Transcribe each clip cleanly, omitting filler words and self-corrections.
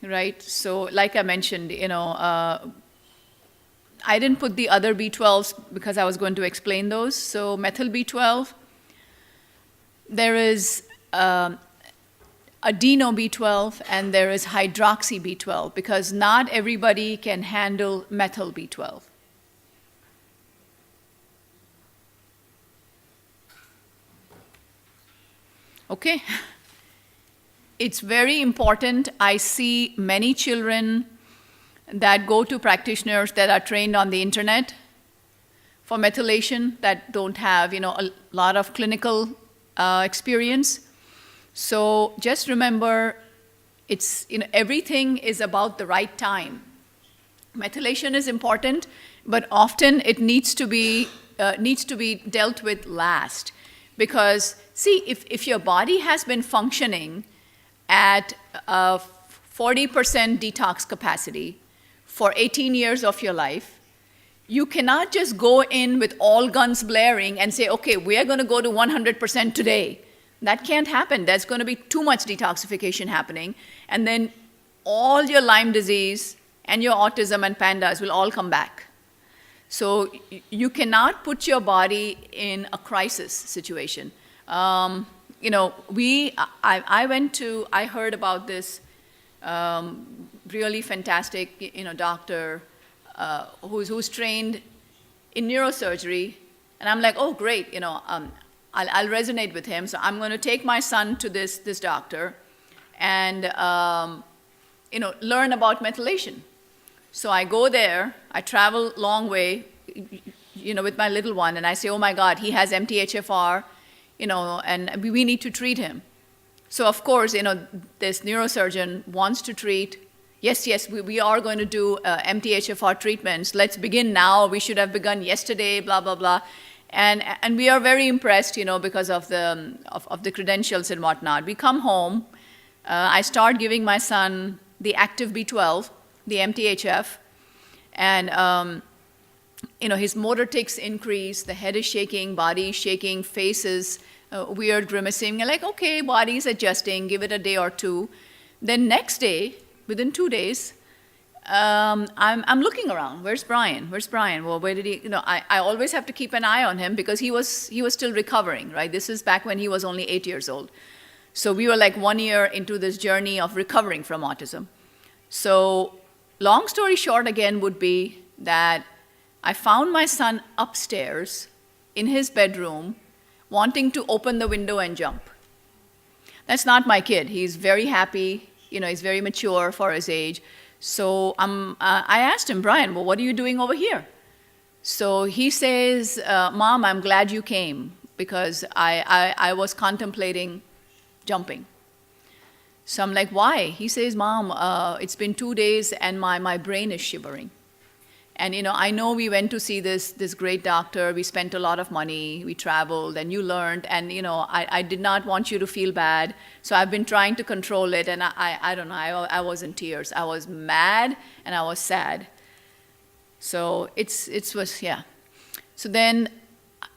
right? So like I mentioned, I didn't put the other B12s because I was going to explain those. So methyl B12, there is adeno B12 and there is hydroxy B12 because not everybody can handle methyl B12. Okay? It's very important. I see many children that go to practitioners that are trained on the internet for methylation that don't have, a lot of clinical experience. So just remember, it's, everything is about the right time. Methylation is important, but often it needs to be dealt with last. Because see, if your body has been functioning at 40% detox capacity for 18 years of your life, you cannot just go in with all guns blaring and say, okay, we are going to go to 100% today. That can't happen. There's going to be too much detoxification happening. And then all your Lyme disease and your autism and pandas will all come back. So you cannot put your body in a crisis situation. I heard about this really fantastic, doctor who's trained in neurosurgery. And I'm like, oh, great, I'll resonate with him. So I'm going to take my son to this doctor and, learn about methylation. So I go there, I travel long way, with my little one, and I say, oh my God, he has MTHFR, and we need to treat him. So of course, this neurosurgeon wants to treat. Yes, we are going to do MTHFR treatments. Let's begin now. We should have begun yesterday, blah, blah, blah. And we are very impressed, because of the credentials and whatnot. We come home. I start giving my son the active B12, the MTHF, and his motor tics increase. The head is shaking, body is shaking, face is weird, grimacing. You're like, okay, body's adjusting. Give it a day or two. Then next day, within 2 days, I'm looking around. Where's Brian? Well, where did he? I always have to keep an eye on him because he was still recovering, right? This is back when he was only 8 years old. So we were like 1 year into this journey of recovering from autism. So long story short again would be that I found my son upstairs in his bedroom wanting to open the window and jump. That's not my kid. He's very happy. He's very mature for his age. So I asked him, Brian, well, what are you doing over here? So he says, Mom, I'm glad you came because I was contemplating jumping. So I'm like, why? He says, Mom, it's been 2 days and my brain is shivering. And I know we went to see this great doctor. We spent a lot of money. We traveled, and you learned. And I did not want you to feel bad. So I've been trying to control it. And I don't know. I was in tears. I was mad and I was sad. So it was yeah. So then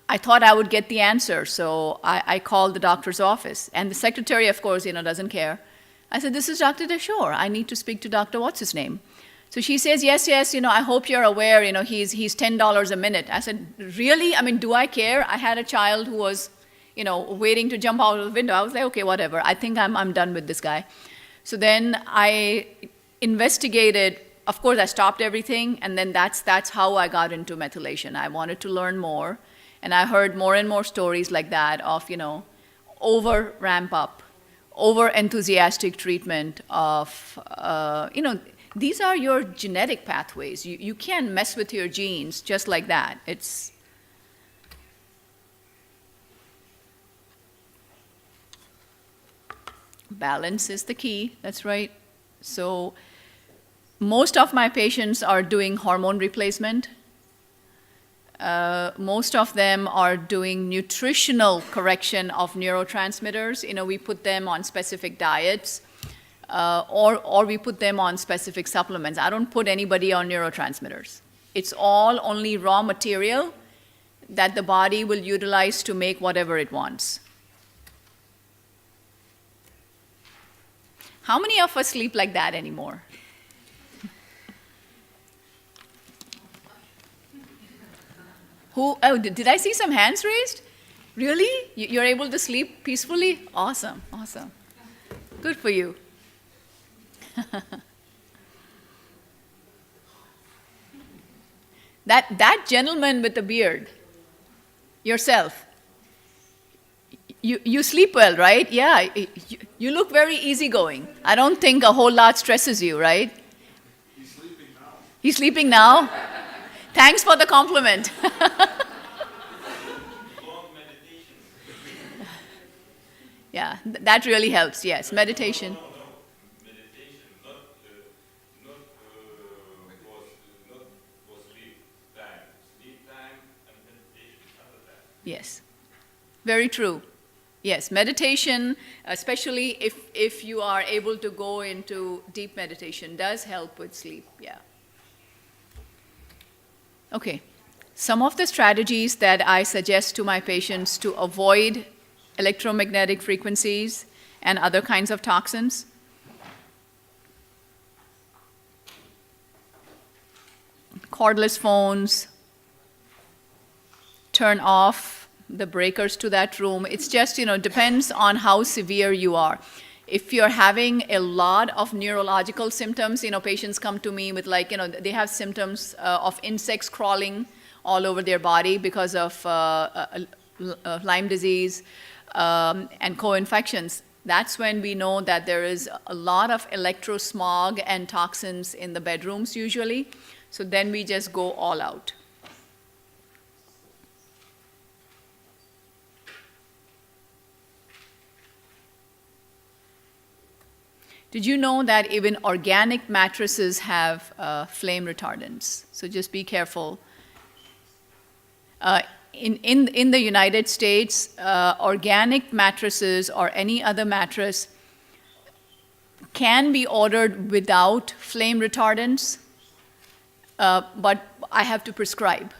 I thought I would get the answer. So I called the doctor's office, and the secretary, of course, doesn't care. I said, this is Dr. Dashore. I need to speak to Dr. What's his name. So she says, yes, I hope you're aware, he's $10 a minute. I said, really? I mean, do I care? I had a child who was, waiting to jump out of the window. I was like, okay, whatever. I think I'm done with this guy. So then I investigated. Of course, I stopped everything, and then that's how I got into methylation. I wanted to learn more, and I heard more and more stories like that of, over ramp up, over enthusiastic treatment of, these are your genetic pathways. You can't mess with your genes just like that. It's balance is the key. That's right. So most of my patients are doing hormone replacement. Most of them are doing nutritional correction of neurotransmitters. We put them on specific diets. Or we put them on specific supplements. I don't put anybody on neurotransmitters. It's all only raw material that the body will utilize to make whatever it wants. How many of us sleep like that anymore? Who? Oh, did I see some hands raised? Really? You're able to sleep peacefully? Awesome, awesome. Good for you. That gentleman with the beard, yourself, you sleep well, right? Yeah, you look very easygoing. I don't think a whole lot stresses you, right? He's sleeping now. He's sleeping now? Thanks for the compliment. Long meditation. Yeah, that really helps, yes, meditation. No. Meditation, not for sleep time. Sleep time and meditation is other time. Yes, very true. Yes, meditation, especially if you are able to go into deep meditation, does help with sleep, yeah. Okay, some of the strategies that I suggest to my patients to avoid electromagnetic frequencies and other kinds of toxins. Cordless phones, turn off the breakers to that room. It's just, depends on how severe you are. If you're having a lot of neurological symptoms, patients come to me with they have symptoms of insects crawling all over their body because of Lyme disease and co-infections. That's when we know that there is a lot of electrosmog and toxins in the bedrooms usually. So then we just go all out. Did you know that even organic mattresses have flame retardants? So just be careful. In the United States, organic mattresses or any other mattress can be ordered without flame retardants, but I have to prescribe.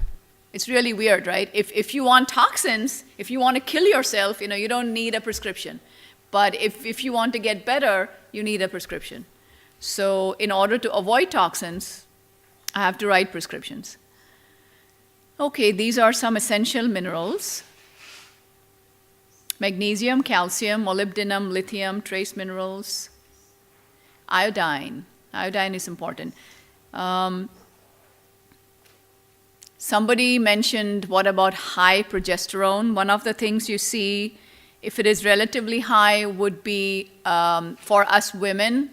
It's really weird, right? If you want toxins, if you want to kill yourself, you don't need a prescription. But if you want to get better, you need a prescription. So in order to avoid toxins, I have to write prescriptions. Okay, these are some essential minerals. Magnesium, calcium, molybdenum, lithium, trace minerals. Iodine. Iodine is important. Somebody mentioned, what about high progesterone? One of the things you see, if it is relatively high, would be, for us women,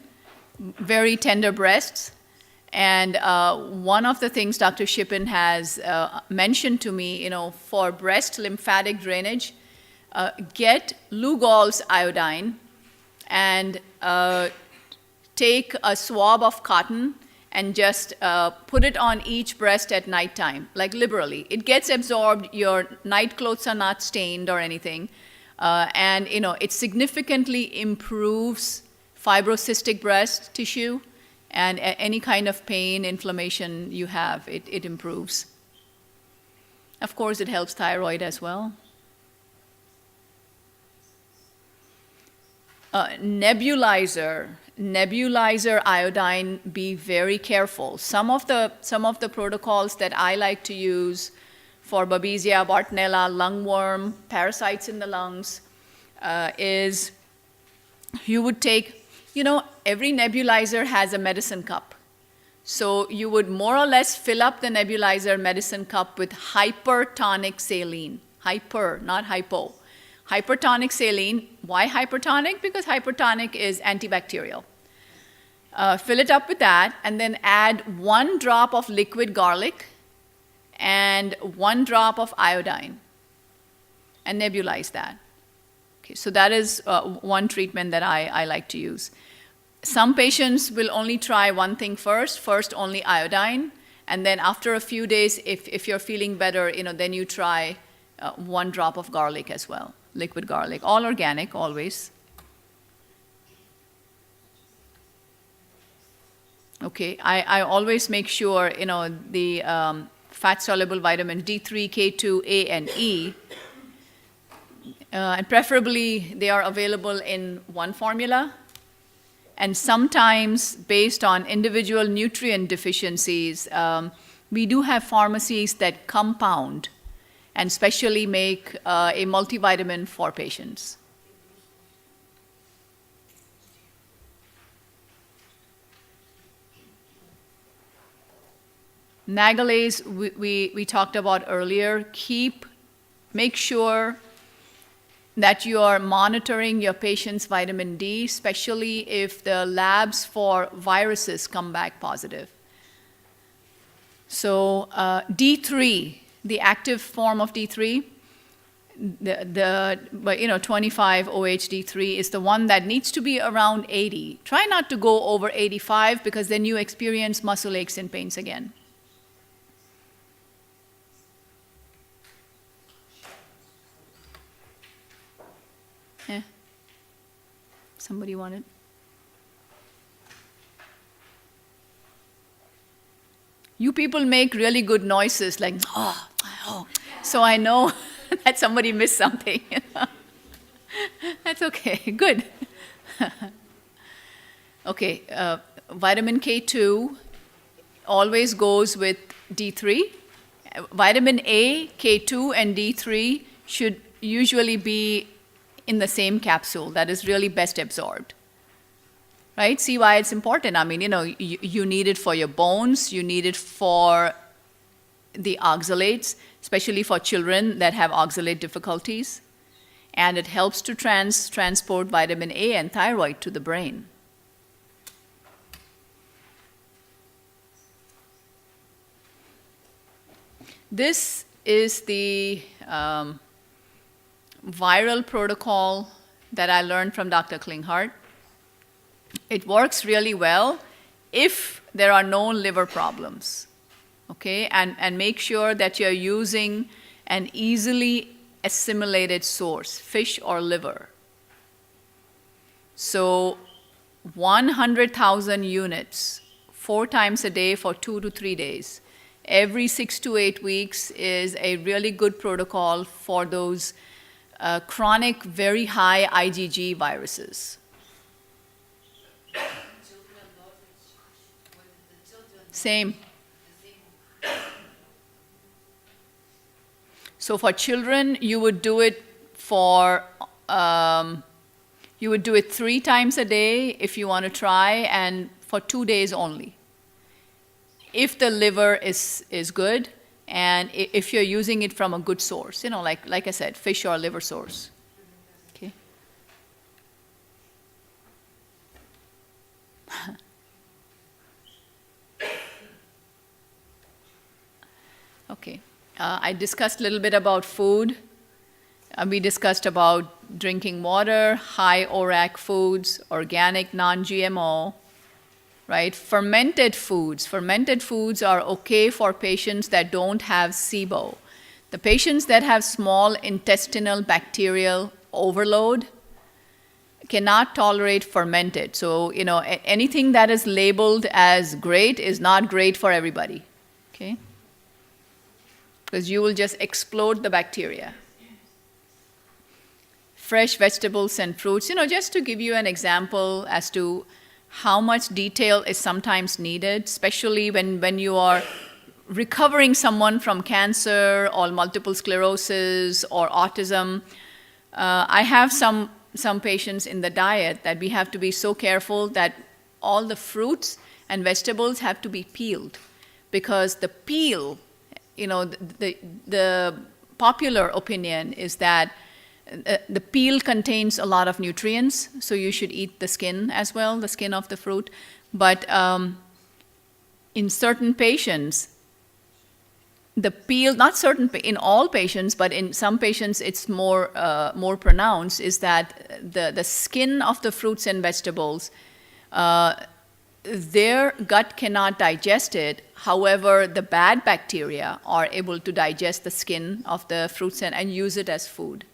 very tender breasts. And one of the things Dr. Shippen has mentioned to me, for breast lymphatic drainage, get Lugol's iodine and take a swab of cotton and just put it on each breast at nighttime, like liberally. It gets absorbed, your night clothes are not stained or anything. And it significantly improves fibrocystic breast tissue, and any kind of pain, inflammation you have, it improves. Of course, it helps thyroid as well. Nebulizer iodine, be very careful. Some of the protocols that I like to use for Babesia, Bartonella, lungworm, parasites in the lungs, is you would take, every nebulizer has a medicine cup. So you would more or less fill up the nebulizer medicine cup with hypertonic saline. Hyper, not hypo. Hypertonic saline. Why hypertonic? Because hypertonic is antibacterial. Fill it up with that, and then add 1 drop of liquid garlic and 1 drop of iodine, and nebulize that. Okay, so that is one treatment that I like to use. Some patients will only try one thing first only iodine, and then after a few days, if you're feeling better, then you try 1 drop of garlic as well, liquid garlic, all organic always. Okay, I always make sure, the fat-soluble vitamin D3, K2, A, and E, and preferably they are available in one formula. And sometimes, based on individual nutrient deficiencies, we do have pharmacies that compound and specially make a multivitamin for patients. Nagalase, we talked about earlier. Make sure that you are monitoring your patient's vitamin D, especially if the labs for viruses come back positive. So D3, the active form of D3, the 25 OH-D3 is the one that needs to be around 80. Try not to go over 85 because then you experience muscle aches and pains again. Somebody wanted? You people make really good noises like, oh. So I know that somebody missed something. That's okay, good. Okay, vitamin K2 always goes with D3. Vitamin A, K2, and D3 should usually be in the same capsule. That is really best absorbed. Right? See why it's important. I mean, you need it for your bones, you need it for the oxalates, especially for children that have oxalate difficulties. And it helps to transport vitamin A and thyroid to the brain. This is the viral protocol that I learned from Dr. Klinghardt. It works really well if there are no liver problems, okay? And make sure that you're using an easily assimilated source, fish or liver. So 100,000 units, 4 times a day for 2 to 3 days. Every 6 to 8 weeks is a really good protocol for those chronic, very high IgG viruses. Same. So for children, you would do it 3 times a day if you want to try, and for 2 days only. If the liver is good, and if you're using it from a good source, like I said, fish or liver source. Okay. Okay. I discussed a little bit about food. We discussed about drinking water, high ORAC foods, organic, non-GMO, right? Fermented foods. Fermented foods are okay for patients that don't have SIBO. The patients that have small intestinal bacterial overload cannot tolerate fermented. So, anything that is labeled as great is not great for everybody, okay? Because you will just explode the bacteria. Fresh vegetables and fruits, just to give you an example as to how much detail is sometimes needed, especially when you are recovering someone from cancer or multiple sclerosis or autism. I have some patients in the diet that we have to be so careful that all the fruits and vegetables have to be peeled, because the peel, the popular opinion is that the peel contains a lot of nutrients, so you should eat the skin as well, the skin of the fruit. But in certain patients, the peel, in all patients, but in some patients it's more pronounced, is that the skin of the fruits and vegetables, their gut cannot digest it. However, the bad bacteria are able to digest the skin of the fruits and use it as food.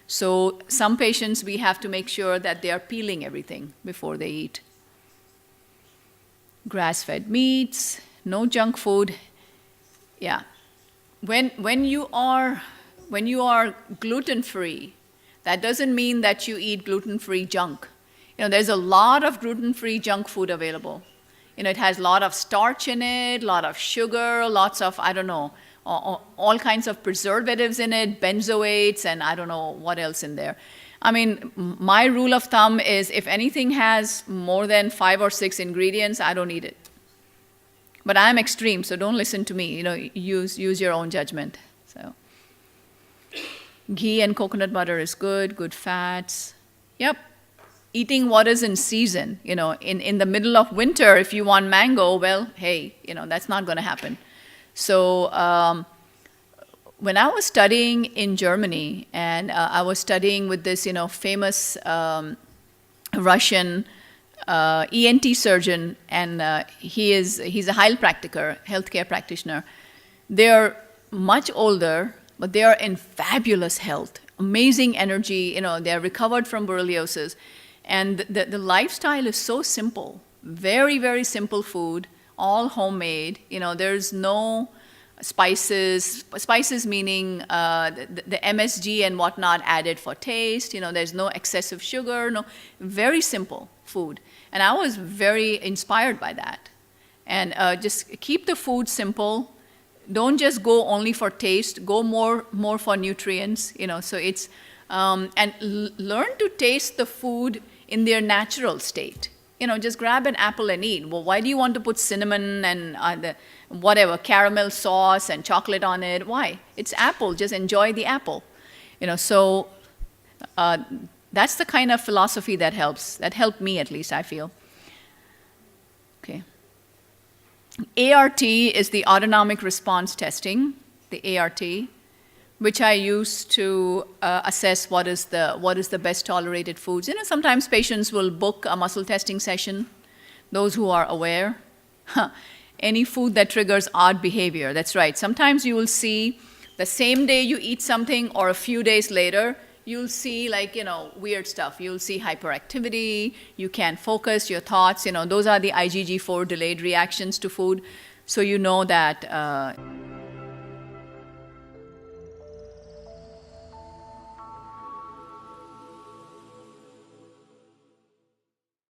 So some patients, we have to make sure that they are peeling everything before they eat. Grass-fed meats, no junk food. Yeah. When you are gluten-free, that doesn't mean that you eat gluten-free junk. There's a lot of gluten-free junk food available. It has a lot of starch in it, a lot of sugar, lots of, I don't know, all kinds of preservatives in it, benzoates, and I don't know what else in there. I mean, my rule of thumb is if anything has more than 5 or 6 ingredients, I don't eat it. But I'm extreme, so don't listen to me. Use your own judgment. So, ghee and coconut butter is good fats. Yep. Eating what is in season. In the middle of winter, if you want mango, well, hey, that's not going to happen. So when I was studying in Germany, and I was studying with this, famous Russian ENT surgeon, and he's a heilpraktiker, healthcare practitioner. They're much older, but they are in fabulous health, amazing energy. They're recovered from borreliosis, and the lifestyle is so simple, very, very simple food, all homemade. There's no spices meaning the MSG and whatnot added for taste. There's no excessive sugar, no, very simple food. And I was very inspired by that. And just keep the food simple. Don't just go only for taste, go more for nutrients, so it's, and learn to taste the food in their natural state. Just grab an apple and eat. Well, why do you want to put cinnamon and caramel sauce and chocolate on it? Why? It's apple, just enjoy the apple. So that's the kind of philosophy that helps. That helped me, at least, I feel. Okay. ART is the autonomic response testing, the ART, which I use to assess what is the best tolerated foods. Sometimes patients will book a muscle testing session, those who are aware. Any food that triggers odd behavior, that's right. Sometimes you will see the same day you eat something or a few days later, you'll see weird stuff. You'll see hyperactivity, you can't focus your thoughts. Those are the IgG4 delayed reactions to food. So that